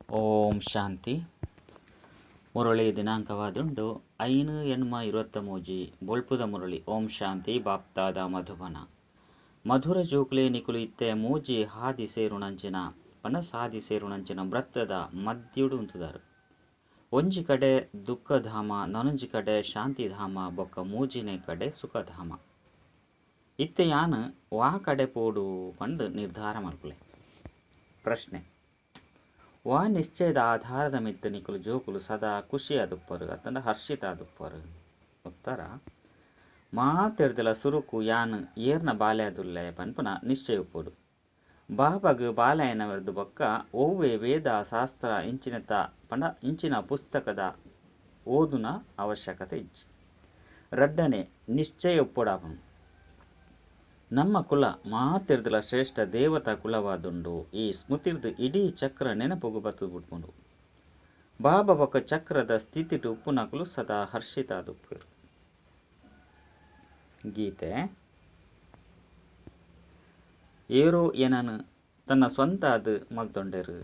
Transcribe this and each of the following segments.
ಓಂ ಶಾಂತಿ. ಮುರಳಿ ದಿನಾಂಕವಾದುಂಡು 5/8/23 ಬೊಳ್ಪುದ ಮುರಳಿ. ಓಂ ಶಾಂತಿ. ಬಾಪ್ತಾದ ಮಧುಬನ ಮಧುರ ಜೋಕ್ಲೆ ನಿಕುಲು ಇತ್ತೆ ಮೂಜಿ ಹಾದಿ ಸೇರುಣಂಚಿನ ಸಾದಿ ಸೇರುಣಂಚಿನ ಬ್ರತ್ತದ ಮದ್ಯುಡು ಉಂತುದಾರು. ಒಂಜಿ ಕಡೆ ದುಃಖಧಾಮ, ನನೊಂಜಿ ಕಡೆ ಶಾಂತಿಧಾಮ, ಬೊಕ್ಕ ಮೂಜಿನೇ ಕಡೆ ಸುಖಧಾಮ. ಇತ್ತೆ ಯಾನು ವಾ ಕಡೆ ಪೋಡು ಪಂದು ನಿರ್ಧಾರ ಮಲ್ಪುಲೆ. ಪ್ರಶ್ನೆ: ವಾ ನಿಶ್ಚಯದ ಆಧಾರದ ಮಿತ್ತ ನಿಕುಲು ಜೋಕುಲು ಸದಾ ಖುಷಿಯಾದುಪ್ಪರು ಅತ್ತಂಡ ಹರ್ಷಿತಾದುಪ್ಪರು. ಉತ್ತರ: ಮಾತೆರ್ದಲ ಸುರುಕು ಯಾನು ಏರ್ನ ಬಾಲ್ಯಾದುಲ್ಲೆ ಪನ್ಪುನ ನಿಶ್ಚಯ ಉಪ್ಪುಡು. ಬಾಬಗ್ ಬಾಲಯನವೆರ್ದು ಬೊಕ್ಕ ಓವೆ ವೇದ ಶಾಸ್ತ್ರ ಇಂಚಿನತ ಪಂಡ ಇಂಚಿನ ಪುಸ್ತಕದ ಓದುನ ಅವಶ್ಯಕತೆ ಇಜ್ಜಿ. ರಡ್ಡನೆ ನಿಶ್ಚಯ ಉಪ್ಪುಡಾಪನು. ನಮ್ಮ ಕುಲ ಮಾತೆರ್ದಲ ಶ್ರೇಷ್ಠ ದೇವತಾ ಕುಲವಾದುಂಡು. ಈ ಸ್ಮೃತಿರ್ದು ಇಡೀ ಚಕ್ರ ನೆನಪುಗು ಬತ್ತು ಬಿಟ್ಕೊಂಡು ಬಾಬಾ ಬೊಕ್ಕ ಚಕ್ರದ ಸ್ಥಿತಿಟು ಉಪ್ಪುನಕುಲು ಸದಾ ಹರ್ಷಿತಾದುಪ್ಪು. ಗೀತೆ: ಏರೋ ಏನನು ತನ್ನ ಸ್ವಂತ ಅದು ಮಲ್ತೊಂಡೆರು.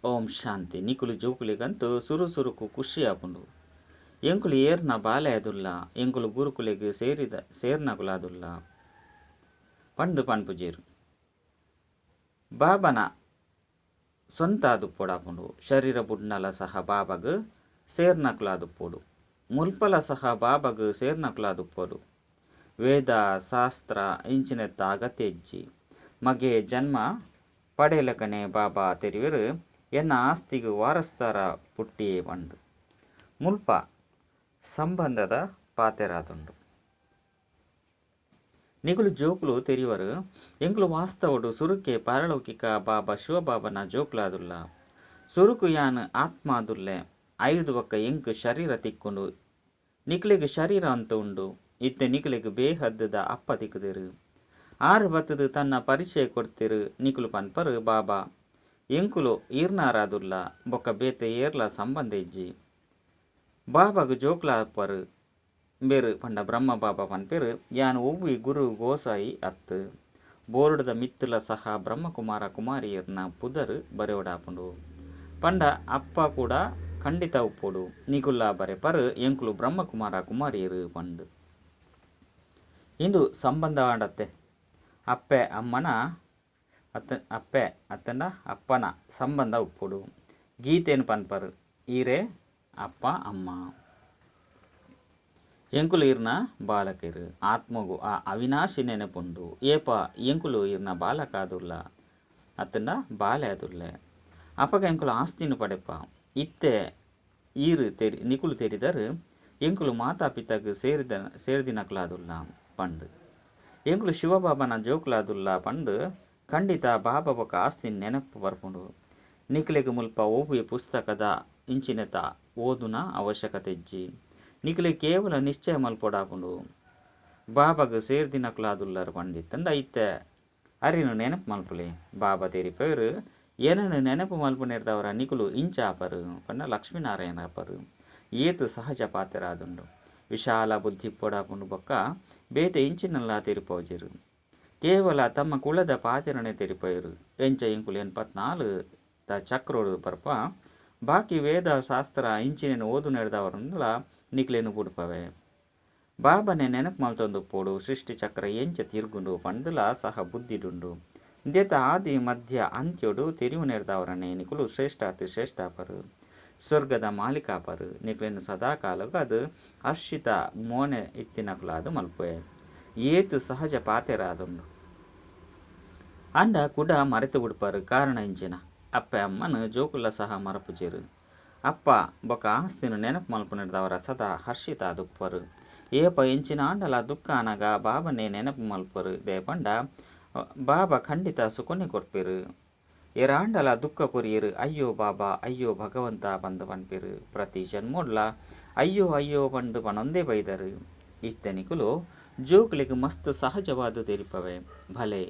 ಓಂ ಶಾಂತಿ. ನಿಕುಲು ಜೋಕುಲಿಗಂತೂ ಸುರುಕು ಖುಷಿ ಆಪುಂಡು. ಎಂಕುಲು ಏರ್ನ ಬಾಲೆಯದುಲ್ಲ, ಎಂಕುಲು ಗುರುಕುಲೆಗೆ ಸೇರ್ನಕುಲಾದುಲ್ಲ ಪಂಡು ಪನ್ಪುಜೇರು. ಬಾಬನ ಸ್ವಂತ ಆದುಪ್ಪೊಡಾಪುಂಡು. ಶರೀರ ಬುಡ್ನಲ ಸಹ ಬಾಬಗ್ ಸೇರ್ನಕುಲಾದುಪ್ಪೋಡು. ಮುಲ್ಪಲ ಸಹ ಬಾಬಗ್ ಸೇರ್ನಕುಲಾದುಪ್ಪೋಡು. ವೇದ ಶಾಸ್ತ್ರ ಇಂಚಿನೆತ್ತ ಅಗತ್ಯ ಇಜ್ಜಿ. ಮಗೆ ಜನ್ಮ ಪಡೆಯಲಕನೆ ಬಾಬಾ ತೆರಿವೆರು ಎನ್ನ ಆಸ್ತಿಗು ವಾರಸ್ದಾರ ಪುಟ್ಟಿಯೇ ಪಂಡು. ಮುಲ್ಪ ಸಂಬಂಧದ ಪಾತೆರಾದುಂಡು. ನಿಗುಲು ಜೋಕುಲು ತೆರಿವರು ಎಂಕುಲು ವಾಸ್ತವಡು ಸುರುಕೆ ಪಾರಲೌಕಿಕ ಬಾಬಾ ಶಿವಬಾಬನ ಜೋಕುಲಾದುಲ್ಲ. ಸುರುಕು ಯಾನು ಆತ್ಮ ಆದುಲ್ಲೆ. ಐದು ಬೊಕ್ಕ ಎಂಕ್ ಶರೀರ ತಿಕ್ಕೊಂಡು ನಿಕ್ಲೆಗ್ ಶರೀರ ಅಂತ ಉಂಡು. ಇತ್ತೆ ನಿಕ್ಲೆಗ್ ಬೇಹದ್ದದ ಅಪ್ಪ ತಿಕ್ಕದಿರು. ಆರು ಬತ್ತದು ತನ್ನ ಪರಿಚಯ ಕೊಡ್ತಿರು. ನಿಕುಲು ಪನ್ಪರು ಬಾಬಾ ಎಂಕುಲು ಈರ್ನಾರಾದುಲ್ಲ ಬೊಕ್ಕ ಬೇತೆ ಏರ್ಲ ಸಂಬಂಧ ಇಜ್ಜಿ. ಬಾಬಾಗ ಜೋಕುಲಾಪರು ಬೇರು ಪಂಡ ಬ್ರಹ್ಮ ಬಾಬಾ ಪನ್ಪೇರು ಯಾನು ಒವ್ವಿ ಗುರು ಗೋಸಾಯಿ ಅತ್ತು. ಬೋರ್ಡದ ಮಿತ್ತುಲ ಸಹ ಬ್ರಹ್ಮಕುಮಾರ ಕುಮಾರಿಯರ್ನ ಪುದರು ಬರೆಯೋಡಾಪುಂಡು ಪಂಡ ಅಪ್ಪ ಕೂಡ ಖಂಡಿತ ಉಪ್ಪೋಡು. ನಿಗುಲ್ಲ ಬರೆ ಪರು ಎಂಕುಲು ಬ್ರಹ್ಮಕುಮಾರ ಕುಮಾರಿಯರು ಪಂಡು. ಇಂದು ಸಂಬಂಧ ಆಡತ್ತೆ. ಅಪ್ಪೆ ಅಮ್ಮನ ಅಪ್ಪೆ ಅತ್ತಂಡ ಅಪ್ಪನ ಸಂಬಂಧ ಉಪ್ಪೋಡು. ಗೀತೇನು ಪನ್ಪರು ಈರೇ ಅಪ್ಪ ಅಮ್ಮ. ಎಂಕುಲು ಈರ್ನ ಬಾಲಕರು. ಆತ್ಮಗು ಆ ಅವಿನಾಶಿ ನೆನಪುಂಡು. ಏಪ ಎಂಕುಲು ಈರ್ನ ಬಾಲಕ ಆದುಲ್ಲ ಅತ್ತಂಡ ಬಾಲೆ ಆದುಲ್ಲೆ. ಅಪ್ಪಗ ಎಂಕುಲು ಆಸ್ತಿನು ಪಡೆಪ. ಇತ್ತೆ ಈರು ನಿಕುಲು ತೆರಿದರು ಎಂಕುಲು ಮಾತಾಪಿತಗ್ ಸೇರಿದಿನಕುಲಾದುಲ್ಲ ಪಂಡು. ಎಂಕುಲು ಶಿವಬಾಬನ ಜೋಕುಲಾದುಲ್ಲ ಪಂಡು ಖಂಡಿತ ಬಾಬಾ ಬೊಕ್ಕ ಆಸ್ತಿನ ನೆನಪು ಬರ್ಪುಂಡು. ನಿಕ್ಲೆಗ್ ಮುಲ್ಪ ಓವ್ವೆ ಪುಸ್ತಕದ ಇಂಚಿನೆತ ಓದುನ ಅವಶ್ಯಕತೆ ಇಜ್ಜಿ. ನಿಕ್ಲೆ ಕೇವಲ ನಿಶ್ಚಯ ಮಲ್ಪೊಡಾಪುಂಡು. ಬಾಬಾಗ ಸೇರ್ದಿನಕುಲಾದುಲ್ಲರು ಪಂಡಿತ್ತಂಡ ಇತ್ತೆ ಅರಿನು ನೆನಪು ಮಲ್ಪುಲೆ. ಬಾಬಾ ತೆರಿಪೇರು ಏನನ್ನು ನೆನಪು ಮಲ್ಪು ನೆಡ್ದವರ ನಿಕುಲು ಇಂಚಾಪರು ಪಂಡ ಲಕ್ಷ್ಮೀನಾರಾಯಣ ಅಪ್ಪರು ಏತು ಸಹಜ ಪಾತೆರಾದುಂಡು. ವಿಶಾಲ ಬುದ್ಧಿ ಪೊಡಾಪುಂಡು ಬೊಕ್ಕ ಬೇತೆ ಇಂಚಿನಲ್ಲ ತೆರಿಪೋಜರು. ಕೇವಲ ತಮ್ಮ ಕುಲದ ಪಾತೆರನೆ ತೆರಿಪೇರು. ಎಂಚ ಎಂಕುಲು 84 ಚಕ್ರೋಡು ಬರ್ಪ ಬಾಕಿ ವೇದ ಶಾಸ್ತ್ರ ಇಂಚಿನೇನು ಓದು ನೆಡ್ದವರನ್ನೆಲ್ಲ ನಿಕ್ಲೇನು ಬುಡ್ಪವೆ. ಬಾಬನೆ ನೆನಪು ಮಲ್ತೊಂದುಪ್ಪೋಡು. ಸೃಷ್ಟಿ ಚಕ್ರ ಎಂಚ ತಿರ್ಗುಂಡು ಪಂಡುಲ ಸಹ ಬುದ್ಧಿಡುಂಡು. ಇಂದೇತ ಆದಿ ಮಧ್ಯ ಅಂತ್ಯೋಡು ತೆರಿವು ನೆಡ್ದವರನ್ನೇ ನಿಕುಲು ಶ್ರೇಷ್ಠಾಪರು ಸ್ವರ್ಗದ ಮಾಲೀಕಾಪರು. ನಿಕ್ಲೇನು ಸದಾಕಾಲಗೂ ಅದು ಹರ್ಷಿತ ಮೋನೆ ಇತ್ತಿನಕುಲಾದು ಮಲ್ಪುವೆ. ಏತು ಸಹಜ ಪಾತೆರಾದುಂಡು ಅಂಡ ಕೂಡ ಮರೆತು ಬಿಡ್ಪಾರು. ಕಾರಣ ಇಂಚಿನ ಅಪ್ಪ ಅಮ್ಮನ ಜೋಕುಲ ಸಹ ಮರಪುಜೇರು. ಅಪ್ಪ ಬೊಕ್ಕ ಆಸ್ತಿನು ನೆನಪು ಮಲ್ಪು ನೆಡ್ದವರ ಸದಾ ಹರ್ಷಿತ ಆದುಪ್ಪರು. ಏಪ ಎಂಚಿನ ಆಂಡಲ ದುಃಖ ಅನಗ ಬಾಬನೇ ನೆನಪು ಮಲ್ಪರು ದೇಪಂಡ ಬಾಬಾ ಖಂಡಿತ ಸುಖನೆ ಕೊಡ್ಪೇರು. ಎರಾಂಡಲ ದುಃಖ ಕೊರಿಯರು ಅಯ್ಯೋ ಬಾಬಾ ಅಯ್ಯೋ ಭಗವಂತ ಬಂದು ಪನ್ಪೇರು. ಪ್ರತಿ ಜನ್ಮೋಡ್ಲ ಅಯ್ಯೋ ಅಯ್ಯೋ ಪಂಡು ಪನೊಂದೇ ಬೈದರು. ಇತ್ತೆ ನಿಕುಲು ಜೋಕುಲಿಗೆ ಮಸ್ತ್ ಸಹಜವಾದ ತೆರಿಪವೆ. ಭಲೆ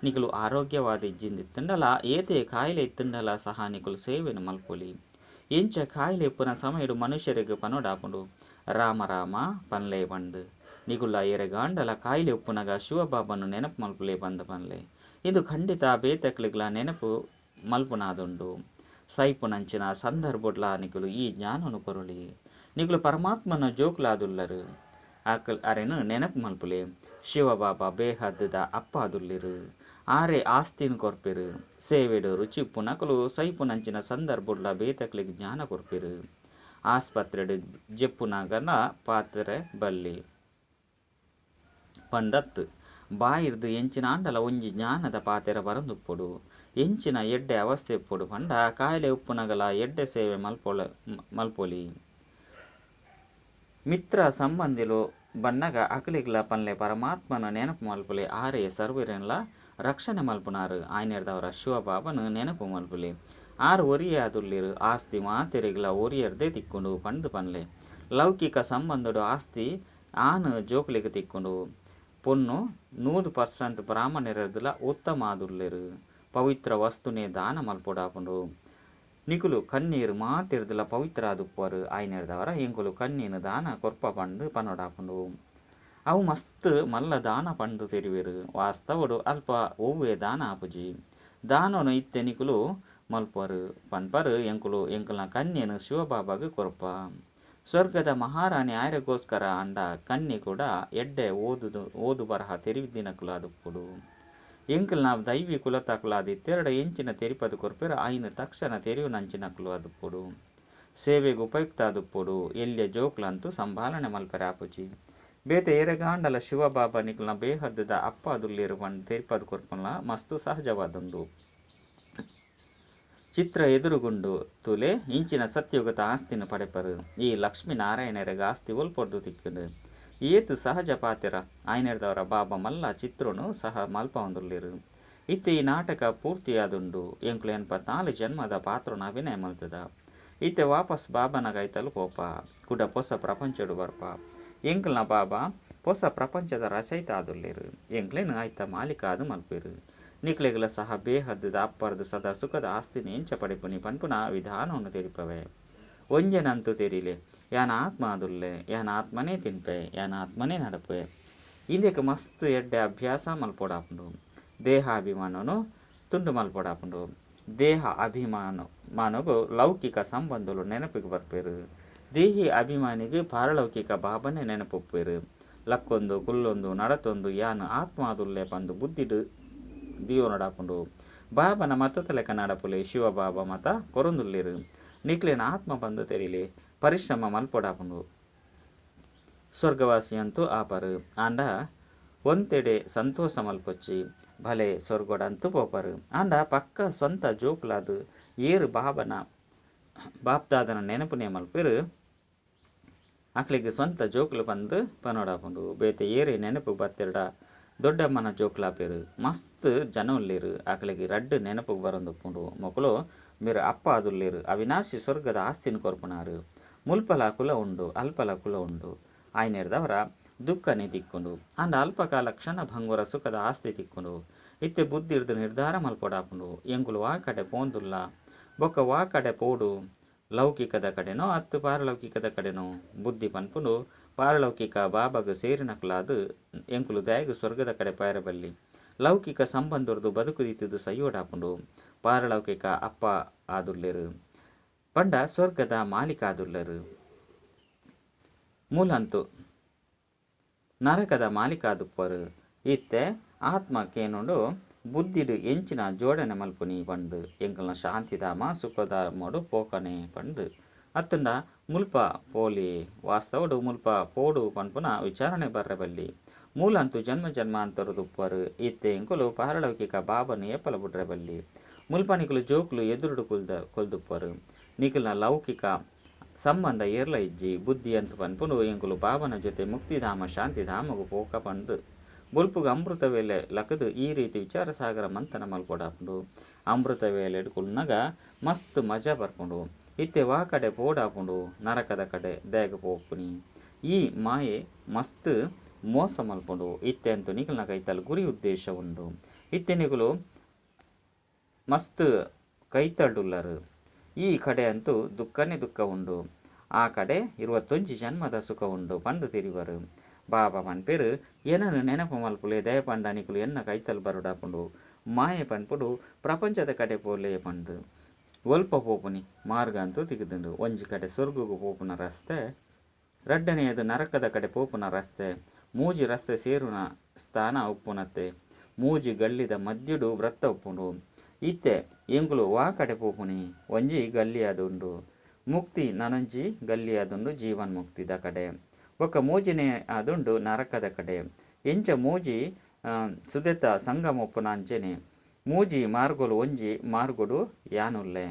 ನಿಕುಲು ಆರೋಗ್ಯವಾದ ಇಜ್ಜಿಂದಿತ್ತಂಡಲ ಏತೆ ಕಾಯಿಲೆ ಇತ್ತಂಡಲ ಸಹ ನಿಕುಲು ಸೇವೆನು ಮಲ್ಪೊಲಿ. ಎಂಚ ಕಾಯಿಲೆ ಪುನ ಸಮಯಡು ಮನುಷ್ಯರಿಗೆ ಪನೋಡಾಪುಂಡು. ರಾಮ ರಾಮ ಪನ್ಲೆ ಪಂಡು ನಿಗುಲ್ಲ ಎರೆಗಾಂಡಲ ಕಾಯಿಲೆ ಉಪ್ಪುನಗ ಶಿವಬಾಬನು ನೆನಪು ಮಲ್ಪುಲೆ ಬಂದ ಪನ್ಲೆ. ಇದು ಖಂಡಿತ ಬೇತಕ್ಲಿಗ್ಲ ನೆನಪು ಮಲ್ಪುನಾದುಂಡು. ಸೈಪುನಂಚಿನ ಸಂದರ್ಭಡ್ಲ ನಿಕುಲು ಈ ಜ್ಞಾನನು ಕೊರಳಿ ನಿಕುಲು ಪರಮಾತ್ಮನ ಜೋಕುಲಾದುಲ್ಲರು ಅರೆನು ನೆನಪು ಮಲ್ಪುಲೆ ಶಿವಬಾಬಾ ಬೇಹದ್ದದ ಅಪ್ಪ ಅದುಲ್ಲಿರು ಆರೆ ಆಸ್ತಿನ ಕೊರ್ಪೆರು ಸೇವೆಡು ರುಚಿಪ್ಪು ನಕಲು ಸೈಪುನಂಚಿನ ಸಂದರ್ಭಡ್ಲ ಬೇತಕ್ಲಿಗೆ ಜ್ಞಾನ ಕೊರ್ಪೆರು ಆಸ್ಪತ್ರೆಡು ಜೆಪ್ಪುನಾಗನ ಪಾತ್ರೆ ಬಲ್ಲಿ ಪಂಡತ್ತು ಬಾಯಿರ್ದು ಎಂಚಿನ ಆಂಡಲ ಒಂಜಿ ಜ್ಞಾನದ ಪಾತೆರ ಬರಂದುಪ್ಪೊಡು ಎಂಚಿನ ಎಡ್ಡೆ ಅವಸ್ಥೆ ಇಪ್ಪೊಡು ಪಂಡ ಕಾಯಿಲೆ ಉಪ್ಪುನಗಲ ಎಡ್ಡೆ ಸೇವೆ ಮಲ್ಪೊಲಿ ಮಿತ್ರ ಸಂಬಂಧಿಲು ಬಣ್ಣಗ ಅಕಲಿಗ್ಲ ಪನ್ಲೆ ಪರಮಾತ್ಮನ ನೆನಪು ಮಲ್ಪುಲೆ ಆರೆ ಸರ್ವರೆನ್ಲ ರಕ್ಷಣೆ ಮಲ್ಪುನಾರು ಆಯ್ನೆರ್ದವರ ಶಿವಬಾಬನು ನೆನಪು ಮಲ್ಪುಲೆ ಆರು ಒರಿಯೆ ಅದುಲ್ಲಿರು ಆಸ್ತಿ ಮಾತೆರೆಗ್ಲ ಒರಿಯರ್ದೇ ತಿಕ್ಕೊಂಡು ಪಂಡು ಪನ್ಲೆ ಲೌಕಿಕ ಸಂಬಂಧಡು ಆಸ್ತಿ ಆನು ಜೋಕ್ಲಿಗೆ ತಿಕ್ಕೊಂಡು ಪೊನ್ನು 100% ಬ್ರಾಹ್ಮಣರದಲ ಉತ್ತಮ ಆದುಲ್ಲೆರು ಪವಿತ್ರ ವಸ್ತುನೇ ದಾನ ಮಲ್ಪೊಡಾಪುಂಡು ನಿಕುಲು ಕಣ್ಣೀರು ಮಾತಿರ್ದಲ ಪವಿತ್ರ ಆದುಪ್ಪರು ಆಯ್ನೆರ್ದವರ ಎಂಕುಲು ಕಣ್ಣೀನು ದಾನ ಕೊರ್ಪ ಪಂಡು ಪನ್ನೊಡಾಪುಂಡು ಅವು ಮಸ್ತ್ ಮಲ್ಲ ದಾನ ಪಂಡು ತೆರಿವೆರು ವಾಸ್ತವಡು ಅಲ್ಪ ಒವ್ವೇ ದಾನ ಆಪುಜಿ ದಾನನು ಇತ್ತೆ ನಿಕುಲು ಮಲ್ಪರು ಪನ್ಪರು ಎಂಕುಲ್ನ ಕನ್ಯೆನು ಶಿವಬಾಬಾಗ ಕೊರಪ ಸ್ವರ್ಗದ ಮಹಾರಾಣಿ ಆಯ್ರೆಗೋಸ್ಕರ ಅಂಡ ಕನ್ಯೆ ಕೂಡ ಎಡ್ಡೆ ಓದು ಬರಹ ತೆರಿವಿದ್ದಿನಕುಲು ಅದುಪ್ಪುಡು ಎಂಕಲ್ನ ದೈವಿ ಕುಲತಕುಲಾದಿ ತೆರಡ ಎಂಚಿನ ತೆರಿಪದು ಕೊರ್ಪೆರ ಆಯ್ನ ತಕ್ಷಣ ತೆರಿವು ನಂಚಿನಕುಲು ಅದುಪ್ಪುಡು ಸೇವೆಗೆ ಉಪಯುಕ್ತ ಅದುಪ್ಪುಡು ಎಲ್ಲಿಯ ಜೋಕ್ಲಂತೂ ಸಂಭಾಲನೆ ಮಲ್ಪರೆ ಆಪುಜಿ ಬೇತೆ ಎರೆಗಾಂಡಲ ಶಿವಬಾಬಾ ನಿಕಲ್ನ ಬೇಹದ್ದದ ಅಪ್ಪ ಅದುಲ್ಲಿರು ಪಂಡು ತೆರಿಪದು ಕೊರ್ಪುನ ಮಸ್ತು ಸಹಜವಾದೊಂದು ಚಿತ್ರ ಎದುರುಗುಂಡು ತುಲೆ ಇಂಚಿನ ಸತ್ಯುಗತ ಆಸ್ತಿನ ಪಡೆಪರು ಈ ಲಕ್ಷ್ಮೀನಾರಾಯಣರೆಗ ಆಸ್ತಿ ಒಲ್ಪೊಡ್ದು ತಿಕ್ಕಿಂಡು ಏತು ಸಹಜ ಪಾತೆರ ಆಯ್ನೆರ್ದವರ ಬಾಬಾ ಮಲ್ಲ ಚಿತ್ರನು ಸಹ ಮಲ್ಪ ಹೊಂದುಲ್ಲಿರು ಇತ್ತೆ ಈ ನಾಟಕ ಪೂರ್ತಿಯಾದುಂಡು ಎಂಕ್ಲು 84 ಜನ್ಮದ ಪಾತ್ರನ ಅಭಿನಯ ಮಲ್ತದ ಇತ್ತೆ ವಾಪಸ್ ಬಾಬನ ಗೈತಲು ಪೋಪ ಕುಡ ಹೊಸ ಪ್ರಪಂಚಡು ಬರ್ಪ ಎಂಕ್ಲನ ಬಾಬಾ ಹೊಸ ಪ್ರಪಂಚದ ರಚಯಿತ ಆದುಲ್ಲಿರು ಎಂಕ್ಲೇನು ಆಯ್ತ ಮಾಲೀಕ ಅದು ಮಲ್ಪಿರು ನಿಕ್ಲೆಗಲ ಸಹ ಬೇಹದ್ದದ ಅಪ್ಪರ್ದು ಸದಾ ಸುಖದ ಆಸ್ತಿನ ಎಂಚ ಪಡೆಪುನಿ ಪನ್ಪುನ ವಿಧಾನವನ್ನು ತೆರಿಪವೆ ಒಂಜನಂತೂ ತೆರಿಲೆ ಯಾನ ಆತ್ಮ ಆದುಲ್ಲೆ ಯಾನ ಆತ್ಮನೇ ತಿನ್ಪೆ ಯಾನ ಆತ್ಮನೇ ನಡಪೆ ಇಂದಕ್ಕೆ ಮಸ್ತ್ ಎಡ್ಡೆ ಅಭ್ಯಾಸ ಮಲ್ಪೊಡಾಪುಂಡು ದೇಹಾಭಿಮಾನನು ತುಂಡು ಮಲ್ಪೊಡಾಪುಂಡು ದೇಹ ಅಭಿಮಾನಗು ಲೌಕಿಕ ಸಂಬಂಧಲು ನೆನಪಿಗೆ ಬರ್ಪೇರು ದೇಹಿ ಅಭಿಮಾನಿಗೆ ಪಾರಲೌಕಿಕ ಬಾಬನೇ ನೆನಪೊಪ್ಪೇರು ಲಕ್ಕೊಂದು ಕುಲ್ಲೊಂದು ನಡತೊಂದು ಯಾನ ಆತ್ಮ ಆದುಲ್ಲೆ ಪಂದು ಬುದ್ಧಿಡು ದಿಯೋ ನಡಾಪುಂಡು ಬಾಬನ ಮತದ ಲೆಕ್ಕ ನಡಪುಲೆ ಶಿವಬಾಬಾ ಮತ ಕೊರೊಂದುಲ್ಲಿರು ನಿಕ್ಲೆನ ಆತ್ಮ ಬಂದು ತೆರಿಲಿ ಪರಿಶ್ರಮ ಮಲ್ಪೊಡಾಪುಂಡು ಸ್ವರ್ಗವಾಸಿಯಂತೂ ಆಪರು ಆಂಡ ಒಂತೆಡೆ ಸಂತೋಷ ಮಲ್ಪೊಚ್ಚಿ ಭಲೆ ಸ್ವರ್ಗಡಂತೂ ಪೋಪರು ಆಂಡ ಪಕ್ಕ ಸ್ವಂತ ಜೋಕುಲಾದು ಏರು ಬಾಬನ ಬಾಪ್ದಾದನ ನೆನಪುನೇ ಮಲ್ಪಿರು ಅಕ್ಲಿಗೆ ಸ್ವಂತ ಜೋಕುಲು ಬಂದು ಪನೋಡಾಪುಂಡು ಬೇತೆ ಏರಿ ನೆನಪು ಬತ್ತೆರಡ ದೊಡ್ಡಮ್ಮನ ಜೋಕ್ಲಾಪೇರು ಮಸ್ತ್ ಜನ ಉಲ್ಲಿರು ಆಕಲಿಗೆ ರಡ್ಡು ನೆನಪು ಬರೊಂದುಪ್ಪುಂಡು ಮೊಕಲು మీరు ಅಪ್ಪ ಅದುಲ್ಲಿರು ಅವಿನಾಶಿ ಸ್ವರ್ಗದ ಆಸ್ತಿನ ಕೊರ್ಪುನಾರು ಮುಲ್ಪಲ ಕುಲ ಉಂಡು ಅಲ್ಪಲ ಕುಲ ಉಂಡು ಆಯ್ನೆರ್ದವರ ದುಃಖನೇ ತಿಕ್ಕೊಂಡು ಅಂಡ ಅಲ್ಪಕಾಲ ಕ್ಷಣ ಭಂಗುರ ಸುಖದ ಆಸ್ತಿ ತಿಕ್ಕೊಂಡು ಇತ್ತೆ ಬುದ್ಧಿರ್ದು ನಿರ್ಧಾರ ಮಲ್ಪೊಡಾಪುಂಡು ಎಂಕುಲು ವಾ ಕಡೆ ಪೋಂದುಲ್ಲ ಬೊಕ್ಕ ವಾ ಕಡೆ ಪೋಡು ಲೌಕಿಕದ ಕಡೆನೋ ಅತ್ತು ಪಾರಲೌಕಿಕದ ಕಡೆನೋ ಬುದ್ಧಿ ಪನ್ಪುಂಡು ಪಾರಲೌಕಿಕ ಬಾಬಾಗ ಸೇರಿನಕ್ಲಾದು ಎಂಕುಲು ದಯಗು ಸ್ವರ್ಗದ ಕಡೆ ಪಾಯರಬಲ್ಲಿ ಲೌಕಿಕ ಸಂಬಂಧರ್ದು ಬದುಕುದಿತ್ತದು ಸೈಯೋಡಾಪುಂಡು ಪಾರಲೌಕಿಕ ಅಪ್ಪ ಆದುಲ್ಲೆರು ಪಂಡ ಸ್ವರ್ಗದ ಮಾಲೀಕ ಆದುಲ್ಲರು ಮೂಲಂತು ನರಕದ ಮಾಲೀಕ ಆದುಪ್ಪರು ಇತ್ತೆ ಆತ್ಮಕ್ಕೇನುಂಡು ಬುದ್ಧಿಡು ಎಂಚಿನ ಜೋಡಣೆ ಮಲ್ಪುನಿ ಪಂಡು ಎಂಕಲ್ನ ಶಾಂತಿಧಾಮ ಸುಖಧಾಮಡು ಪೋಕನೆ ಪಂಡು ಅತ್ತಂಡ ಮುಲ್ಪ ಪೋಲಿ ವಾಸ್ತವಡು ಮುಲ್ಪ ಪೋಡು ಪನ್ಪುನ ವಿಚಾರಣೆ ಬರ್ರೆಬಲ್ಲಿ ಮೂಲಂತೂ ಜನ್ಮ ಜನ್ಮಾಂತರದುಪ್ಪರು ಇತ್ತೆ ಎಂಕುಲು ಪಾರಲೌಕಿಕ ಬಾಬನು ಏಪಲ ಬುಡ್ರೆಬಲ್ಲಿ ಮುಲ್ಪನಿಕುಲು ಜೋಕುಲು ಎದುರುಡು ಕೊಲ್ದುಪ್ಪರು ನಿಕಲ್ನ ಲೌಕಿಕ ಸಂಬಂಧ ಏರ್ಲ ಇಜ್ಜಿ ಬುದ್ಧಿ ಅಂತ ಪನ್ಪುನು ಎಂಕುಲು ಬಾಬನ ಜೊತೆ ಮುಕ್ತಿಧಾಮ ಶಾಂತಿಧಾಮಗು ಪೋಕ ಪಂಡು ಬುಲ್ಪುಗ ಅಮೃತ ವೇಳೆ ಲಕದು ಈ ರೀತಿ ವಿಚಾರ ಸಾಗರ ಮಂಥನ ಮಲ್ಪೊಡಾಪುಂಡು ಅಮೃತ ವೇಳೆ ಕುಲ್ನಗ ಮಸ್ತ್ ಮಜಾ ಬರ್ಪುಂಡು ಇತ್ತೆ ವಾ ಕಡೆ ಪೋಡಾಪುಂಡು ನರಕದ ಕಡೆ ದೇಗ ಪೋಪುನಿ ಈ ಮಾಯೆ ಮಸ್ತ್ ಮೋಸ ಮಲ್ಪುಂಡು ಇತ್ತೆ ಅಂತೂ ನಿಕಲ್ನ ಕೈತಲ್ ಗುರಿ ಉದ್ದೇಶ ಉಂಡು ಇತ್ತೆ ನಿಕುಲು ಮಸ್ತ್ ಕೈತಳ್ಳುಲ್ಲರು ಈ ಕಡೆ ಅಂತೂ ದುಃಖನೇ ದುಃಖ ಉಂಡು ಆ ಕಡೆ 21 ಜನ್ಮದ ಸುಖ ಉಂಡು ಪಂಡು ತಿರಿವರು ಬಾಬಾ ಪನ್ಪೇರು ಏನನ್ನು ನೆನಪು ಮಲ್ಪುಲೆ ದಯ ಪಂಡ ನಿಕುಲು ಎನ್ನ ಕೈತಲ್ ಬರುಡಾಪುಂಡು ಮಾಯೆ ಪನ್ಪುಡು ಪ್ರಪಂಚದ ಕಡೆ ಪೋಲೆ ಪಂಡು ಒಲ್ಪ ಪೋಪುನಿ ಮಾರ್ಗ ಅಂತೂ ತೆಗೆದುಂಡು. ಒಂಜಿ ಕಡೆ ಸ್ವರ್ಗಗೂ ಪೋಪುನ ರಸ್ತೆ, ರಡ್ಡನೆಯದು ನರಕದ ಕಡೆ ಪೋಪುನ ರಸ್ತೆ. ಮೂಜಿ ರಸ್ತೆ ಸೇರುನ ಸ್ಥಾನ ಉಪ್ಪುನತ್ತೆ. ಮೂಜಿ ಗಲ್ಲಿದ ಮದ್ಯುಡು ವ್ರತ್ತ ಉಪ್ಪುಂಡು. ಇತ್ತೆ ಎಂಕುಲು ವಾ ಕಡೆ ಪೋಪುನಿ ಒಂಜಿ ಗಲ್ಲಿಯಾದುಂಡು. ಮುಕ್ತಿ ನನೊಂಜಿ ಗಲ್ಲಿಯಾದುಂಡು ಜೀವನ್ಮುಕ್ತಿದ ಕಡೆ. ಬೊಕ್ಕ ಮೂಜಿನೇ ಆದುಂಡು ನರಕದ ಕಡೆ. ಎಂಚ ಮೂಜಿ ಸುದೆತ ಸಂಗಮ ಉಪ್ಪುನ ಅಂಚೆನೆ ಮೂಜಿ ಮಾರ್ಗೊಲು ಒಂಜಿ ಮಾರ್ಗೊಡು ಯಾನುಲ್ಲೆ.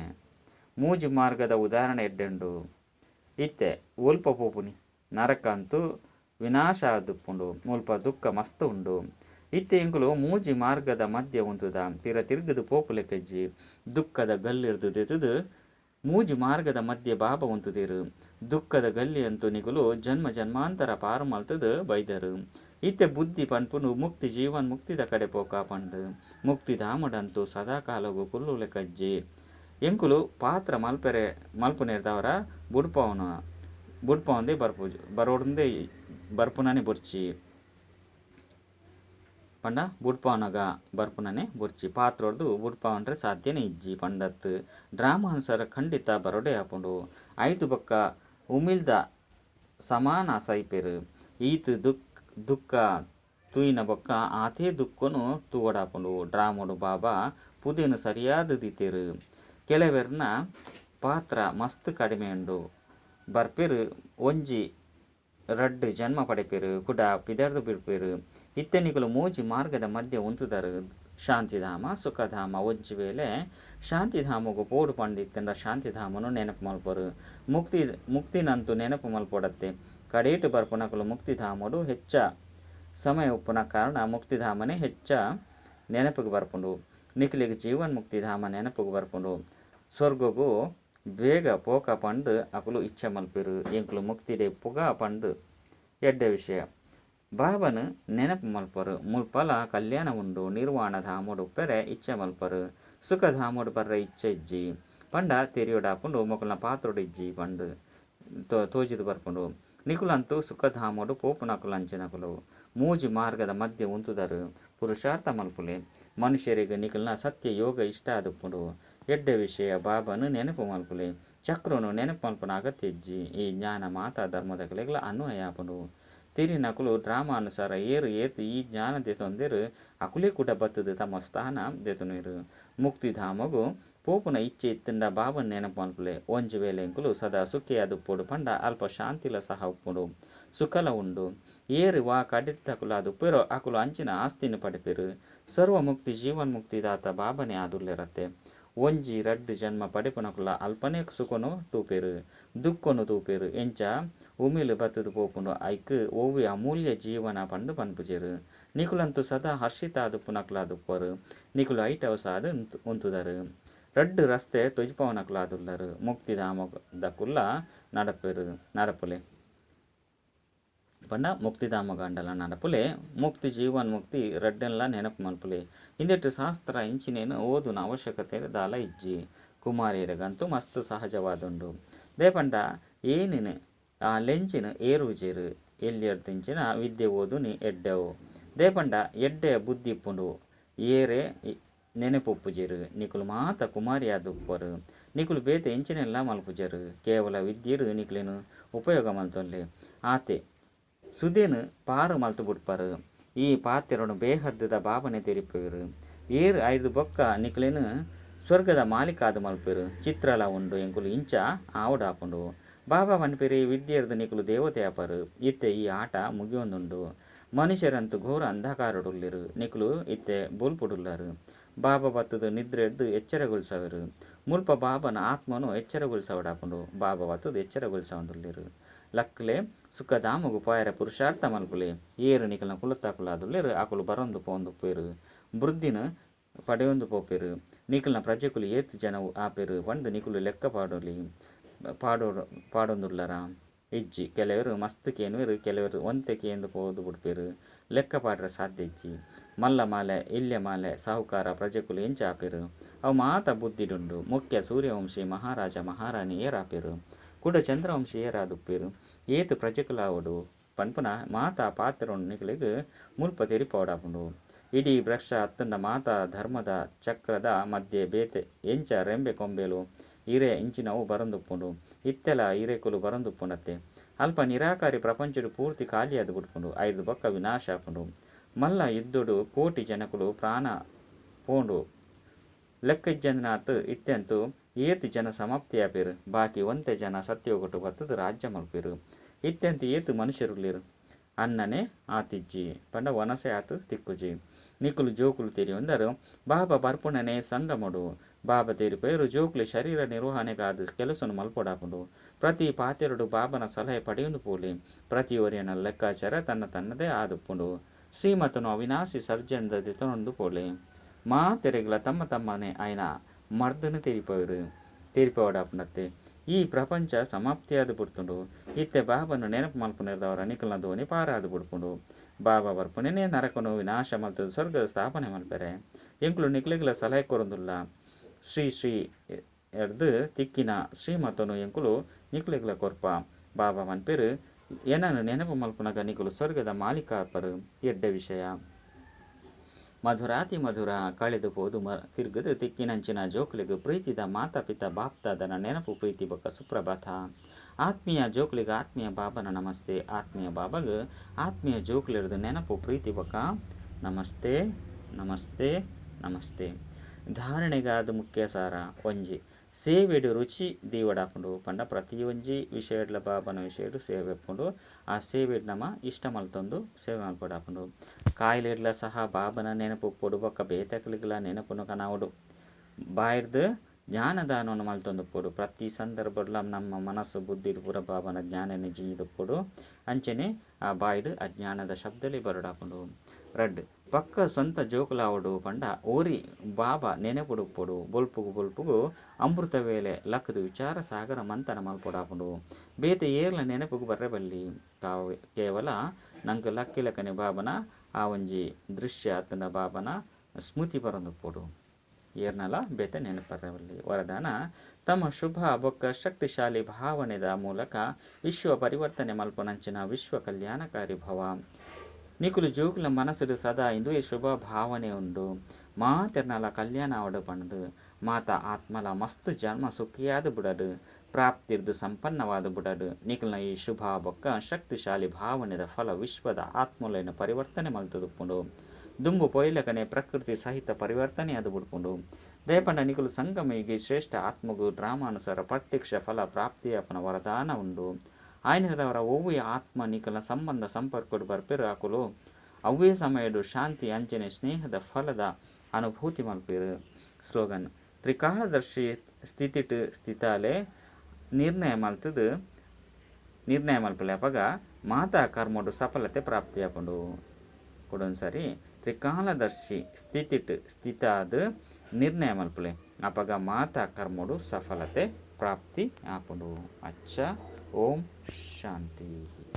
ಮೂಜಿ ಮಾರ್ಗದ ಉದಾಹರಣೆ ಎಡ್ಡೆಂಡು. ಇತ್ತೆ ಒಲ್ಪ ಪೋಪುನಿ ನರಕ ಅಂತೂ ವಿನಾಶ ಆದುಪ್ಪುಂಡು. ಮುಲ್ಪ ದುಃಖ ಮಸ್ತ್ ಉಂಡು. ಇತ್ತೆ ಎಂಕುಲು ಮೂಜಿ ಮಾರ್ಗದ ಮಧ್ಯೆ ಉಂತುದ ತೀರ ತಿರ್ಗದು ಪೋಪುಲೆ ಕೆಜ್ಜಿ ದುಃಖದ ಗಲ್ಲಿರ್ದು ದೆತುದು ಮೂಜಿ ಮಾರ್ಗದ ಮಧ್ಯೆ ಬಾಬ ಉಂತುದೇರು. ದುಃಖದ ಗಲ್ಲಿ ಅಂತೂ ನಿಗುಲು ಜನ್ಮ ಜನ್ಮಾಂತರ ಪಾರು ಮಲ್ತದು ಬೈದರು. ಇತ್ತೆ ಬುದ್ಧಿ ಪನ್ಪುನು ಮುಕ್ತಿ ಜೀವನ್ ಮುಕ್ತಿದ ಕಡೆ ಪೋಕ ಪಂಡು. ಮುಕ್ತಿ ಧಾಮಡಂತೂ ಸದಾಕಾಲಗೂ ಕುಲ್ಲುಲೆ ಕಜ್ಜಿ. ಎಂಕುಲು ಪಾತ್ರ ಮಲ್ಪುನೇರ್ದವರ ಬುಡ್ಪವಂದೇ ಬರೋಡಂದೇ ಬರ್ಪುನನೆ ಬುರ್ಚಿ ಪಂಡ ಬುಡ್ಪವನಗ ಬರ್ಪುನನೆ ಬುರ್ಚಿ ಪಾತ್ರೋಡ್ದು ಬುಡ್ಪವನ್ರೆ ಸಾಧ್ಯನೇ ಇಜ್ಜಿ ಪಂಡತ್ ಡ್ರಾಮಾ ಅನುಸಾರ ಖಂಡಿತ ಬರೋಡೆ ಆಪುಂಡು. ಐದು ಬೊಕ್ಕ ಉಮಿಲ್ದ ಸಮಾನ ಸೈಪೆರು. ಈತ್ ದುಃಖ ತೂಯಿನ ಬೊಕ್ಕ ಆತೇ ದುಃಖನು ತೂವಡಾಪುಂಡು. ಡ್ರಾಮೋಡು ಬಾಬಾ ಪುದೆನು ಸರಿಯಾದ ದಿತೆರು. ಕೆಲವೆರ್ನ ಪಾತ್ರ ಮಸ್ತ್ ಕಡಿಮೆ ಉಂಡು. ಬರ್ಪೆರು ಒಂಜಿ ರಡ್ಡು ಜನ್ಮ ಪಡೆಪೆರು ಕುಡ ಪಿದರ್ದು ಬಿಡ್ಪೆರು. ಇತ್ತೆನಿಕಲು ಮೂಜಿ ಮಾರ್ಗದ ಮಧ್ಯೆ ಉಂತುದರು ಶಾಂತಿಧಾಮ ಸುಖಧಾಮ. ಒಂಜಿ ವೇಳೆ ಶಾಂತಿಧಾಮಗೂ ಪೋಡು ಪಂಡಿತ್ತಂಡ ಶಾಂತಿಧಾಮನು ನೆನಪು ಮಲ್ಪರು. ಮುಕ್ತಿನಂತೂ ನೆನಪು ಮಲ್ಪೊಡತ್ತೆ. ಕಡೇಟು ಬರ್ಪುನಕಲು ಮುಕ್ತಿಧಾಮಡು ಹೆಚ್ಚ ಸಮಯ ಉಪ್ಪುನ ಕಾರಣ ಮುಕ್ತಿಧಾಮನೇ ಹೆಚ್ಚ ನೆನಪಿಗೆ ಬರ್ಪುಂಡು. ನಿಖಿಲಿಗೆ ಜೀವನ್ ಮುಕ್ತಿಧಾಮ ನೆನಪಿಗೆ ಬರ್ಪುಂಡು. ಸ್ವರ್ಗಗೂ ಬೇಗ ಪೋಕ ಪಂಡು ಅಕುಲು ಇಚ್ಛೆ ಮಲ್ಪೆರು. ಎಂಕುಲು ಮುಕ್ತಿಡೆ ಪುಗ ಪಂಡು ಎಡ್ಡೆ ವಿಷಯ ಬಾಬನು ನೆನಪು ಮಲ್ಪರು. ಮುಲ್ಪಲ ಕಲ್ಯಾಣ ಉಂಡು. ನಿರ್ವಾಣ ಧಾಮೋಡು ಪೆರೆ ಇಚ್ಛೆ ಮಲ್ಪರು. ಸುಖಧಾಮೋಡು ಬರ್ರೆ ಇಚ್ಛೆ ಇಜ್ಜಿ ಪಂಡ ತೆರಿಯೋಡಾಪುಂಡು. ಮೊಕಲ್ನ ಪಾತ್ರೋಡು ಇಜ್ಜಿ ಪಂಡು ತೋಜಿದು ಬರ್ಪುಂಡು. ನಿಕುಲಂತೂ ಸುಖಧಾಮೋಡು ಪೋಪುನಕುಲು ಅಂಚಿನಕುಲು ಮೂಜಿ ಮಾರ್ಗದ ಮಧ್ಯೆ ಉಂತುದರು ಪುರುಷಾರ್ಥ ಮಲ್ಪುಲೆ. ಮನುಷ್ಯರಿಗೆ ನಿಕಲ್ನ ಸತ್ಯ ಯೋಗ ಇಷ್ಟ ಆದುಪ್ಪುಂಡು. ಎಡ್ಡೆ ವಿಷಯ ಬಾಬನು ನೆನಪು ಮಲ್ಪುಲೆ. ಚಕ್ರನು ನೆನಪು ಮಲ್ಪುನ ಅಗತ್ಯ ಇಜ್ಜಿ. ಈ ಜ್ಞಾನ ಮಾತಾ ಧರ್ಮದ ಕಲೆಗಳ ಅನ್ವಯ ಆಪುಂಡು. ತಿರಿನಕುಲು ಡ್ರಾಮಾ ಅನುಸಾರ ಏರು ಏತು ಈ ಜ್ಞಾನ ದೆತೊಂದಿರು ಅಕುಲೇ ಕೂಡ ಬತ್ತದು ತಮ್ಮ ಸ್ಥಾನ ದೆತುನಿರು. ಮುಕ್ತಿಧಾಮಗೂ ಪೋಪುನ ಇಚ್ಛೆ ಇತ್ತಂಡ ಬಾಬನ್ ನೆನಪು ಮಲ್ಪುಲೆ. ಒಂಜಿ ವೇಳೆ ಎಂಕುಲು ಸದಾ ಸುಖಿಯಾದುಪ್ಪುಡು ಪಂಡ ಅಲ್ಪ ಶಾಂತಿಲ ಸಹ ಉಪ್ಪುಂಡು. ಸುಖಲ ಉಂಡು. ಏರು ವಾ ಕಡಿತಕುಲು ಆದುಪ್ಪೆರೋ ಅಕುಲು ಅಂಚಿನ ಆಸ್ತಿನ ಪಡೆಪೆರು. ಸರ್ವ ಮುಕ್ತಿ ಜೀವನ್ ಮುಕ್ತಿದಾತ ಬಾಬನೇ ಆದುಲ್ಲೆರತ್ತೆ. ಒಂಜಿ ರಡ್ಡು ಜನ್ಮ ಪಡೆಪುನಕುಲ ಅಲ್ಪನೇ ಸುಖನು ತೂಪೆರು ದುಃಖನು ತೂಪೆರು. ಎಂಚ ಉಮಿಲು ಬತ್ತದು ಪೋಪುಂಡು ಐಕ್ ಓವಿ ಅಮೂಲ್ಯ ಜೀವನ ಪಂಡು ಪನ್ಪುಜೆರು. ನಿಕುಲಂತೂ ಸದಾ ಹರ್ಷಿತ ಆದುಪ್ಪುನಕುಲ ಆದುಪ್ಪರು. ನಿಕುಲು ಐಟವಸಾದ ಉಂತುದರು. ರಡ್ಡು ರಸ್ತೆ ತೊಜಿಪವನಕುಲ ಆದುಲ್ಲರು. ಮುಕ್ತಿಧಾಮದ ಕುಲ್ಲ ನಡಪುಲೆ ಪಂಡ ಮುಕ್ತಿಧಾಮ ಗಂಡಲ ನಡಪುಲೆ. ಮುಕ್ತಿ ಜೀವನ್ ಮುಕ್ತಿ ರಡ್ಡೆಲ್ಲ ನೆನಪು ಮಲ್ಪುಲೆ. ಇಂದೆಟ್ಟು ಶಾಸ್ತ್ರ ಇಂಚಿನೇನು ಓದುನ ಅವಶ್ಯಕತೆ ದಾಲ ಇಜ್ಜಿ. ಕುಮಾರಿಯರಿಗಂತೂ ಮಸ್ತ್ ಸಹಜವಾದುಂಡು. ದೇಪಂಡ ಏನಿನ ಆ ಲೆಂಚಿನ ಏರುಜೇರು ಎಲ್ಲಿಯರ್ದಿಂಚಿನ ವಿದ್ಯೆ ಓದುನಿ ಎಡ್ಡೆವು. ದೇಪಂಡ ಎಡ್ಡೆ ಬುದ್ಧಿ ಇಪ್ಪುಂಡು ಏರೆ ನೆನಪು ಉಪ್ಪುಜೆರು. ನಿಕುಲು ಮಾತ ಕುಮಾರಿಯಾದುಪ್ಪರು. ನಿಕುಲು ಬೇತೆ ಎಂಚಿನೆಲ್ಲ ಮಲ್ಪುಜರು. ಕೇವಲ ವಿದ್ಯೆರು ನಿಕುಲೇನು ಉಪಯೋಗ ಮಲ್ತೊಲ್ಲೆ. ಆತೆ ಸುದೇನು ಪಾರು ಮಲ್ತು ಬಿಡ್ಪರು. ಈ ಪಾತ್ರೆರನು ಬೇಹದ್ದದ ಬಾಬನೆ ತೆರಿಪೆರು. ಏರು ಐದು ಬೊಕ್ಕ ನಿಕುಲೇನು ಸ್ವರ್ಗದ ಮಾಲಿಕಾದು ಮಲ್ಪೆರು. ಚಿತ್ರಲ ಉಂಡು ಎಂಕುಲು ಇಂಚ ಆವುಡಾಪುಂಡು. ಬಾಬಾ ಪನ್ಪೆರಿ ವಿದ್ಯೆರ್ದು ನಿಕುಲು ದೇವತೆ ಆಪರು. ಇತ್ತೆ ಈ ಆಟ ಮುಗಿಯೊಂದುಂಡು. ಮನುಷ್ಯರಂತೂ ಘೋರ ಅಂಧಕಾರಡುಲ್ಲಿರು. ನಿಕುಲು ಇತ್ತೆ ಬುಲ್ಪುಡುಲ್ಲರು. ಬಾಬಾ ಬತ್ತದು ನಿದ್ರೆ ಎದ್ದು ಎಚ್ಚರಗೊಳಿಸವರು. ಮುಲ್ಪ ಬಾಬನ ಆತ್ಮನು ಎಚ್ಚರಗೊಳಿಸವಡಾಪುಂಡು. ಬಾಬಾ ಬತ್ತದು ಎಚ್ಚರಗೊಳಿಸವಂದುಲ್ಲಿರು. ಲಕ್ಲೆ ಸುಖಧಾಮಗು ಪಾಯರ ಪುರುಷಾರ್ಥ ಮಲ್ಪುಲೆ. ಏರು ನಿಕಲ್ನ ಕುಲತ್ತಾಕುಲಾದುಲ್ಲೆರು ಅಕುಲು ಬರೊಂದು ಪೋಂದುಪ್ಪೆರು. ಬುದ್ಧಿನ ಪಡೆಯೊಂದು ಪೋಪೆರು. ನಿಕಲ್ನ ಪ್ರಜೆಕುಲು ಏತು ಜನವು ಆಪೆರು ಪಂಡು ನಿಕುಲು ಲೆಕ್ಕ ಪಾಡೊಂದುಲ್ಲರ ಇಜ್ಜಿ. ಕೆಲವರು ಮಸ್ತ್ ಕೇನುವೆರು. ಕೆಲವರು ಒಂತೆ ಕೇಂದು ಪೋದು ಬಿಡ್ಪೆರು. ಲೆಕ್ಕ ಪಾಡ್ರ ಸಾಧ್ಯ ಇಜ್ಜಿ. ಮಲ್ಲ ಮಾಲೆ ಇಲ್ಯ ಮಾಲೆ ಸಾಹುಕಾರ ಪ್ರಜೆಕುಲು ಎಂಚ ಆಪೆರು. ಅವು ಮಾತ ಬುದ್ಧಿಡುಂಡು. ಮುಖ್ಯ ಸೂರ್ಯವಂಶಿ ಮಹಾರಾಜ ಮಹಾರಾಣಿ ಏರಾಪೆರು. ಕುಡ ಚಂದ್ರವಂಶಿ ಏರಾದುಪ್ಪೆರು. ಏತು ಪ್ರಜೆಕುಲಾವಡು ಪನ್ಪುನ ಮಾತಾ ಪಾತ್ರೆರೊಂಡು ನಿಕಲಿಗೆ ಮುಲ್ಪ ತೆರಿಪವಡಾಪುಂಡು. ಇಡೀ ವೃಕ್ಷ ಅತ್ತಂಡ ಮಾತಾ ಧರ್ಮದ ಚಕ್ರದ ಮಧ್ಯೆ ಬೇತೆ ಎಂಚ ರೆಂಬೆ ಕೊಂಬೆಲು ಇರೆ ಇಂಚಿನವು ಬರಂದುಪ್ಪುಂಡು ಇತ್ತೆಲ ಇರೆಕುಲು ಬರಂದುಪ್ಪುಂಡತ್ತೆ ಅಲ್ಪ ನಿರಾಕಾರಿ ಪ್ರಪಂಚಡು ಪೂರ್ತಿ ಖಾಲಿಯಾದು ಬಿಟ್ಕೊಂಡು ಐದು ಬೊಕ್ಕ ವಿನಾಶ ಆಪುಂಡು ಮಲ್ಲ ಇದ್ದುಡು ಕೋಟಿ ಜನಕುಲು ಪ್ರಾಣ ಪೋಂಡು ಲೆಕ್ಕ ಇಜ್ಜಂದಿನಾತ್ ಇತ್ತೆಂತು ಏತು ಜನ ಸಮಾಪ್ತಿಯಾಪೇರು ಬಾಕಿ ಒಂತೆ ಜನ ಸತ್ಯೋಗೊಟ್ಟು ಬತ್ತದು ರಾಜ್ಯ ಮಲ್ಪೇರು ಇತ್ತೆಂತು ಏತು ಮನುಷ್ಯರುಲಿರು ಅನ್ನನೆ ಆತಿಜ್ಜಿ ಪಂಡ ವನಸೆ ಆತು ತಿಕ್ಕುಜಿ ನಿಕುಲು ಜೋಕುಲು ತೆರಿ ಒಂದರು ಬಾಬಾ ಬರ್ಪುಣನೆ ಸಂಗಮಡು ಬಾಬಾ ತೆರಿಪೇರು ಜೋಕುಲು ಶರೀರ ನಿರ್ವಹಣೆಗಾದ ಕೆಲಸನು ಮಲ್ಪೊಡಾಪುಂಡು ಪ್ರತಿ ಪಾತೆರಡು ಬಾಬನ ಸಲಹೆ ಪಡೆಯುಂದು ಪೋಲಿ ಪ್ರತಿ ಒರಿಯನ ಲೆಕ್ಕಾಚಾರ ತನ್ನದೇ ಆದುಪ್ಪುಂಡು ಶ್ರೀಮತನು ಅವಿನಾಶಿ ಸರ್ಜನದ ತೊನೊಂದು ಪೋಲೆ ಮಾ ತೆರೆಗಳ ತಮ್ಮನೆ ఆయన ಮರ್ದನ ತೆರಿಪೋಡಾಪುಂಡತ್ತೆ ಈ ಪ್ರಪಂಚ ಸಮಾಪ್ತಿಯಾದ ಬಿಡ್ತುಂಡು ಇತ್ತೆ ಬಾಬನು ನೆನಪು ಮಲ್ಪುನಿರ್ದವರ ನಿಖಲ್ನ ಧೋನಿ ಪಾರಾದು ಬಿಡ್ಪುಂಡು ಬಾಬಾ ಬರ್ಪುನೇನೆ ನರಕನು ವಿನಾಶ ಮಲ್ತದ ಸ್ವರ್ಗದ ಸ್ಥಾಪನೆ ಮಲ್ಪೆರೆ ಎಂಕ್ಲು ನಿಕ್ಲಿಗ್ಲ ಸಲಹೆ ಕೊರೊಂದುಲ್ಲ ಶ್ರೀ ಎರ್ದು ತಿಕ್ಕಿನ ಶ್ರೀಮತನು ಎಂಕುಲು ನಿಕ್ಲಿಗ್ಲ ಕೊರ್ಪ ಬಾಬಾ ಮನ್ಪೆರು ಏನನ್ನು ನೆನಪು ಮಲ್ಪುನಗ ನಿಕುಲು ಸ್ವರ್ಗದ ಮಾಲೀಕಾಪರು ಎಡ್ಡ ವಿಷಯ ಮಧುರಾತಿ ಮಧುರ ಕಳೆದು ಹೋದು ತಿರುಗದು ತಿಕ್ಕಿನಂಚಿನ ಜೋಕುಲಿಗೆ ಪ್ರೀತಿದ ಮಾತಾಪಿತ ಬಾಪ್ತಾದನ ನೆನಪು ಪ್ರೀತಿ ಬೊಕ್ಕ ಸುಪ್ರಭಾತ ಆತ್ಮೀಯ ಜೋಕುಲಿಗೆ ಆತ್ಮೀಯ ಬಾಬನ ನಮಸ್ತೆ ಆತ್ಮೀಯ ಬಾಬಾಗ ಆತ್ಮೀಯ ಜೋಕುಲಿರ್ದು ನೆನಪು ಪ್ರೀತಿ ಬೊಕ್ಕ ನಮಸ್ತೆ ನಮಸ್ತೆ ನಮಸ್ತೆ ಧಾರಣೆಗಾದ ಮುಖ್ಯ ಸಾರ ಒಂಜಿ ಸೇವೆಡು ರುಚಿ ದೀವಡಾಪುಂಡು ಪಂಡ ಪ್ರತಿ ಒಂಜಿ ವಿಷಯಡ್ಲ ಬಾಬನ ವಿಷಯಡು ಸೇವೆ ಎಪ್ಪುಂಡು ಆ ಸೇವೆಡ್ ನಮ ಇಷ್ಟ ಮಲ್ತೊಂದು ಸೇವೆ ಮಲ್ಪಡಾಪುಂಡು ಕಾಯಿಲೆಡ್ಲ ಸಹ ಬಾಬನ ನೆನಪು ಪೊಡು ಬೊಕ್ಕ ಬೇತಕಲಿಗ್ಲ ನೆನಪುನು ಕನಾವುಡು ಬಾಯಿಡ್ದು ಜ್ಞಾನದಾನವನ್ನು ಮಲ್ತೊಂದು ಪೊಡು ಪ್ರತಿ ಸಂದರ್ಭಡ್ಲ ನಮ್ಮ ಮನಸ್ಸು ಬುದ್ಧಿಡು ಪೂರ ಬಾಬನ ಜ್ಞಾನನೆ ಜಿಂಜಿದು ಪೊಡು ಅಂಚೆನೆ ಆ ಬಾಯಿಡು ಅಜ್ಞಾನದ ಶಬ್ದಲಿ ಬರಡಾಪುಂಡು ರಡ್ ಪಕ್ಕ ಸ್ವಂತ ಜೋಕುಲಾವುಡು ಪಂಡ ಓರಿ ಬಾಬಾ ನೆನೆಪುಡು ಪೊಡು ಬೊಲ್ಪುಗು ಅಮೃತ ವೇಳೆ ಲಕ್ಕದು ವಿಚಾರ ಸಾಗರ ಮಂತನ ಮಲ್ಪೊಡಾಪುಂಡು ಬೇತೆ ಏರ್ಲ ನೆನಪುಗು ಬರ್ರೆಬಲ್ಲಿ ಕೇವಲ ನಂಗೆ ಲಕ್ಕಿಲಕನೆ ಬಾಬನ ಆ ಒಂಜಿ ದೃಶ್ಯ ಆತನ ಬಾಬನ ಸ್ಮೃತಿ ಬರೊಂದು ಪೊಡು ಏರ್ನಲ ಬೇತೆ ನೆನಪರ್ರೆಬಲ್ಲಿ ವರದಾನ ತಮ್ಮ ಶುಭ ಬೊಕ್ಕ ಶಕ್ತಿಶಾಲಿ ಭಾವನೆದ ಮೂಲಕ ವಿಶ್ವ ಪರಿವರ್ತನೆ ಮಲ್ಪನಂಚಿನ ವಿಶ್ವ ಕಲ್ಯಾಣಕಾರಿ ಭವ ನಿಕುಲು ಜೋಕುಲ ಮನಸ್ಸುಡು ಸದಾ ಇಂದು ಈ ಶುಭ ಭಾವನೆ ಉಂಡು ಮಾತೆರ್ನಲ ಕಲ್ಯಾಣ ಅವಡು ಪಣದು ಮಾತ ಆತ್ಮಲ ಮಸ್ತ್ ಜನ್ಮ ಸುಖಿಯಾದ ಬುಡಡು ಪ್ರಾಪ್ತಿರ್ದು ಸಂಪನ್ನವಾದ ಬುಡಡು ನಿಕಲ್ನ ಈ ಶುಭ ಬೊಕ್ಕ ಶಕ್ತಿಶಾಲಿ ಭಾವನೆದ ಫಲ ವಿಶ್ವದ ಆತ್ಮಲೈನ ಪರಿವರ್ತನೆ ಮಲ್ತದುಪ್ಪುಂಡು ದುಂಬು ಪೊಯ್ಲಕನೆ ಪ್ರಕೃತಿ ಸಹಿತ ಪರಿವರ್ತನೆ ಅದು ಬಿಡ್ಕೊಂಡು ದಯಪಂಡ ನಿಕುಲು ಸಂಗಮಿಗೆ ಶ್ರೇಷ್ಠ ಆತ್ಮಗು ಡ್ರಾಮಾನುಸಾರ ಪ್ರತ್ಯಕ್ಷ ಫಲ ಪ್ರಾಪ್ತಿಯಪ್ಪನ ವರದಾನ ಉಂಡು ಆಯ್ನದವರ ಒವ್ವೆಯ ಆತ್ಮ ನಿಕಲ್ನ ಸಂಬಂಧ ಸಂಪರ್ಕಡು ಬರ್ಪೆರು ಹಾಕಲು ಅವ್ವೇ ಸಮಯಡು ಶಾಂತಿ ಅಂಚನೆ ಸ್ನೇಹದ ಫಲದ ಅನುಭೂತಿ ಮಲ್ಪೇರು ಸ್ಲೋಗನ್ ತ್ರಿಕಾಲದರ್ಶಿ ಸ್ಥಿತಿಟ್ ಸ್ಥಿತಾಲೆ ನಿರ್ಣಯ ಮಲ್ಪಲೆ ಅಪಗ ಮಾತಾ ಕರ್ಮಡು ಸಫಲತೆ ಪ್ರಾಪ್ತಿಯಾಪುಂಡು ಕೊಡೊಂದು ಸರಿ ತ್ರಿಕಾಲದರ್ಶಿ ಸ್ಥಿತಿಟ್ ಸ್ಥಿತಾದ ನಿರ್ಣಯ ಮಲ್ಪಲೆ ಅಪಗ ಮಾತಾ ಕರ್ಮಡು ಸಫಲತೆ ಪ್ರಾಪ್ತಿ ಆಪುಂಡು ಅಚ್ಚ ಓಂ ಶಾಂತಿ.